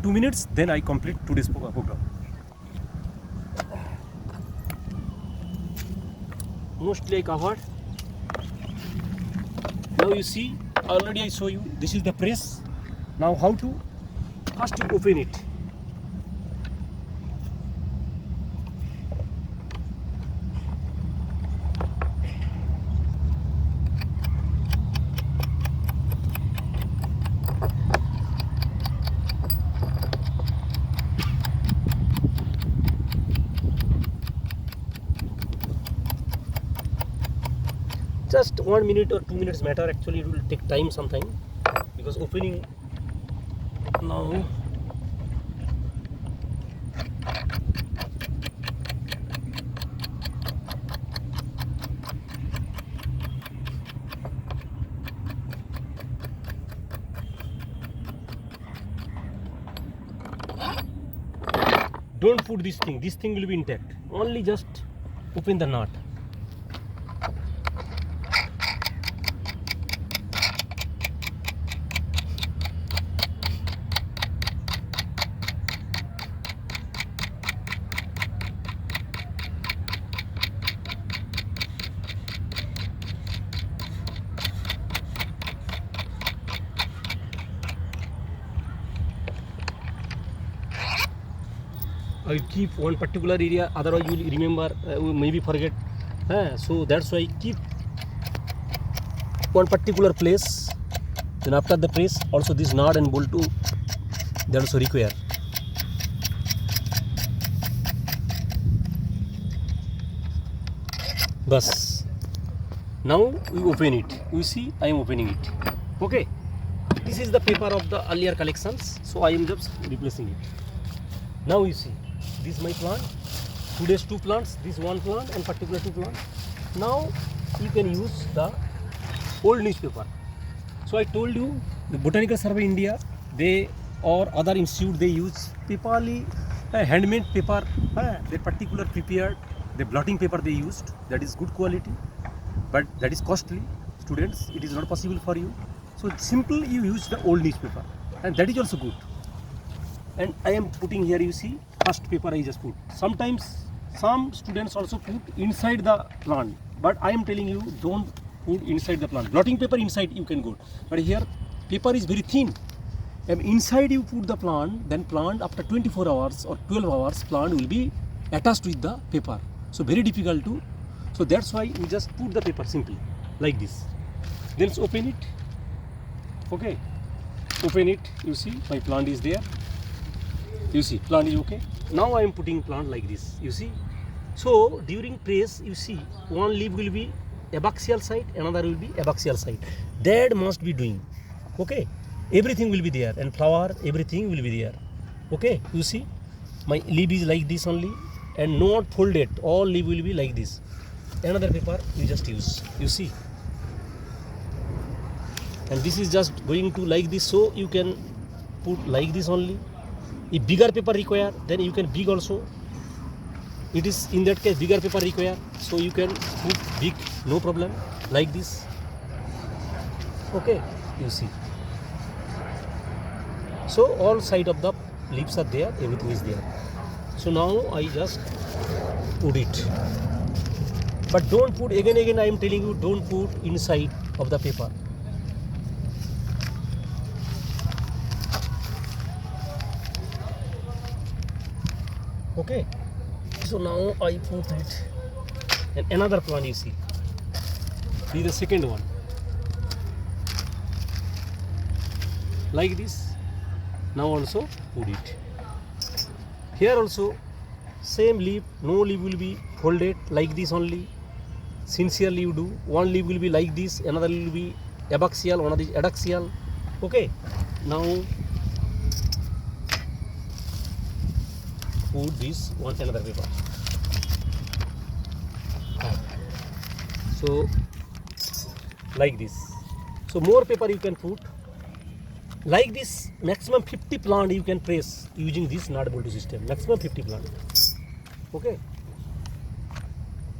2 minutes, then I complete today's program. Mostly I covered. Now you see, already I show you, this is the press. Now how to? First you open it. Just 1 minute or 2 minutes matter. Actually it will take time sometime, because opening now. Don't put this thing will be intact. Only just open the nut. I will keep one particular area, otherwise you will remember, maybe forget. So that's why I keep one particular place. Then after the press, also this nut and bolt too, they also require. Bas. Now we open it. You see, I am opening it. Okay. This is the paper of the earlier collections, so I am just replacing it. Now you see, this is my plant. Today's 2 plants, this 1 plant and particular 2 plants. Now you can use the old newspaper. So I told you, the Botanical Survey India, they or other institute, they use paperly handmade paper. They particular prepared the blotting paper they used. That is good quality, but that is costly. Students, it is not possible for you. So simple, you use the old newspaper, and that is also good. And I am putting here, you see, first paper I just put. Sometimes some students also put inside the plant, but I am telling you, don't put inside the plant. Blotting paper inside you can go, but here paper is very thin, and inside you put the plant, then plant after 24 hours or 12 hours plant will be attached with the paper. So very difficult to, so that's why we just put the paper simply like this. Then let's open it. Okay, open it. You see my plant is there. You see plant is okay. Now I am putting plant like this. You see. So during press, you see one leaf will be abaxial side, another will be abaxial side. That must be doing. Okay, everything will be there, and flower, everything will be there. Okay, you see my leaf is like this only, and not folded. All leaf will be like this. Another paper you just use. You see. And this is just going to like this, so you can put like this only. If bigger paper require, then you can big also. It is in that case bigger paper require, so you can put big, no problem, like this. Okay, you see. So all side of the leaves are there, everything is there. So now I just put it. But don't put, again I am telling you, don't put inside of the paper. Okay, so now I put it, and another plant you see. This is the second one. Like this. Now also put it. Here also same leaf, no leaf will be folded like this only. Sincerely you do. One leaf will be like this, another will be abaxial, another is adaxial. Okay, now put this one another paper. So like this. So more paper you can put. Like this, maximum 50 plant you can press using this nut bolt system. Maximum 50 plant. Okay.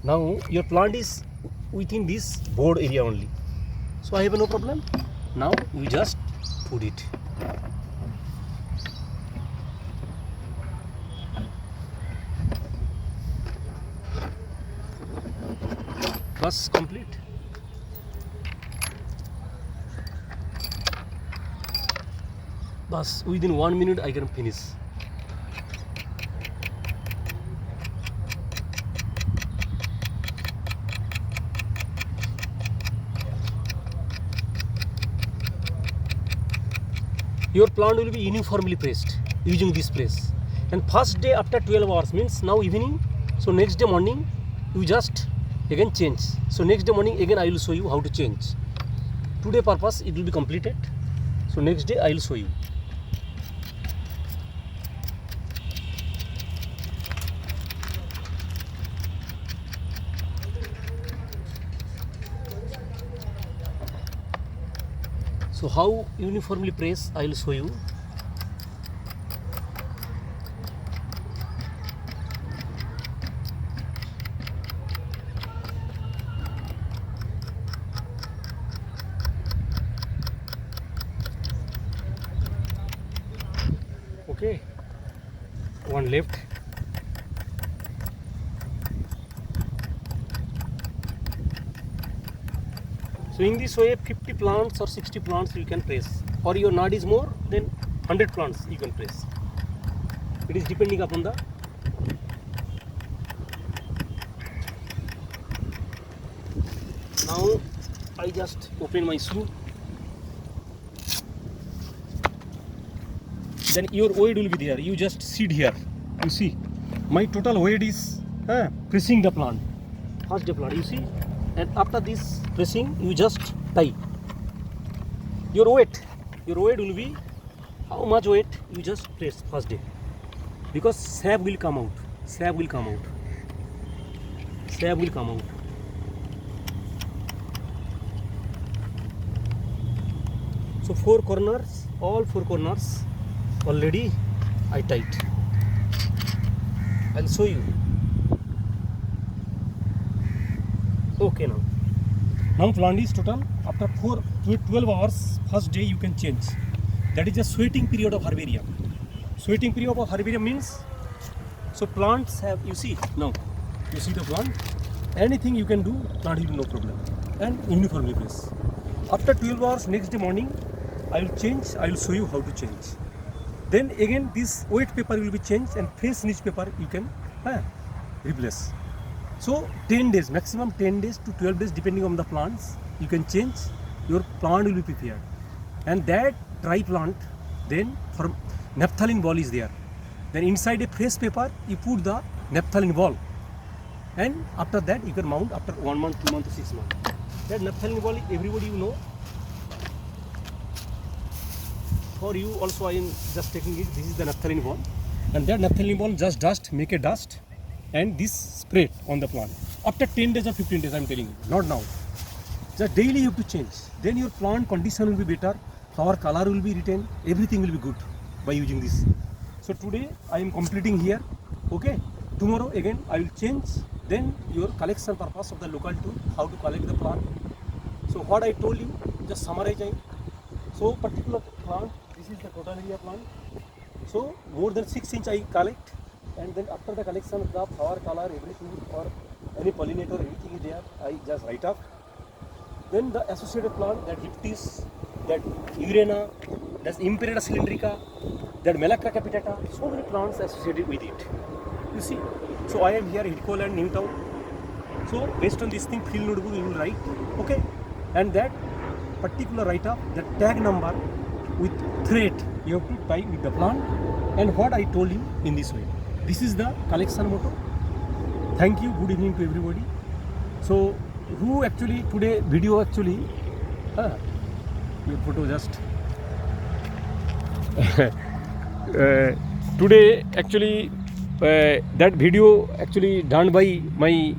Now your plant is within this board area only. So I have no problem. Now we just put it. bus complete. Bus within 1 minute I can finish. Your plant will be uniformly pressed using this press. And first day after 12 hours means now evening. So next day morning you just again change. So next day morning again I will show you how to change. Today purpose it will be completed. So next day I will show you. So how uniformly press I will show you. Okay, one left. So in this way 50 plants or 60 plants you can press, or your nard is more then 100 plants you can press. It is depending upon the now I just open my shoe. Then your weight will be there. You just sit here. You see, my total weight is pressing the plant. First the plant. You see, and after this pressing, you just tie. Your weight will be how much weight you just press first day, because sap will come out. Sap will come out. Sap will come out. So four corners, all four corners. Already I tied. I'll show you. Okay, now plant is total after 12 hours first day you can change. That is the sweating period of herbarium. Sweating period of herbarium means, so plants have, you see now, you see the plant, anything you can do, plant will no problem, and uniformly press. After 12 hours next day morning I will change. I will show you how to change. Then again this wet paper will be changed and fresh newspaper you can replace. So 10 days, maximum 10 days to 12 days depending on the plants, you can change. Your plant will be prepared. And that dry plant, then for naphthalene ball is there. Then inside a fresh paper you put the naphthalene ball. And after that you can mount after 1 month, 2 months, 6 months. That naphthalene ball everybody you know. For you also I am just taking it. This is the naphthalene ball, and that naphthalene ball just dust, make a dust, and this spray on the plant. After 10 days or 15 days I am telling you, not now. Just daily you have to change. Then your plant condition will be better, flower color will be retained, everything will be good by using this. So today I am completing here. Okay. Tomorrow again I will change. Then your collection purpose of the local tool, how to collect the plant. So what I told you, just summarizing. So particular plant. This is the total area plant. So more than 6 inch I collect, and then after the collection the flower color, everything, or any pollinator, anything is there, I just write up. Then the associated plant, that Hyptis, that Urena, that Imperator cylindrica, that Melacra capitata, so many plants associated with it. You see, so I am here Hidcote and Newtown. So based on this thing, field notebook you will write, okay, and that particular write up, the tag number with thread you have to tie with the plant, and what I told you in this way. This is the collection motto. Thank you. Good evening to everybody. So who actually today video actually your photo just today actually that video actually done by my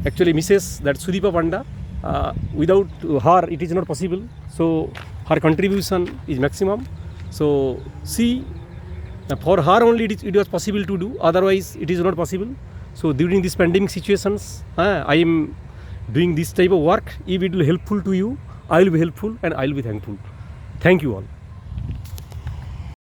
actually Mrs. that Sudeepa Panda. Without her it is not possible, so her contribution is maximum. So see, for her only it was possible to do, otherwise it is not possible. So during these pandemic situations I am doing this type of work. If it will helpful to you, I will be helpful and I will be thankful. Thank you all.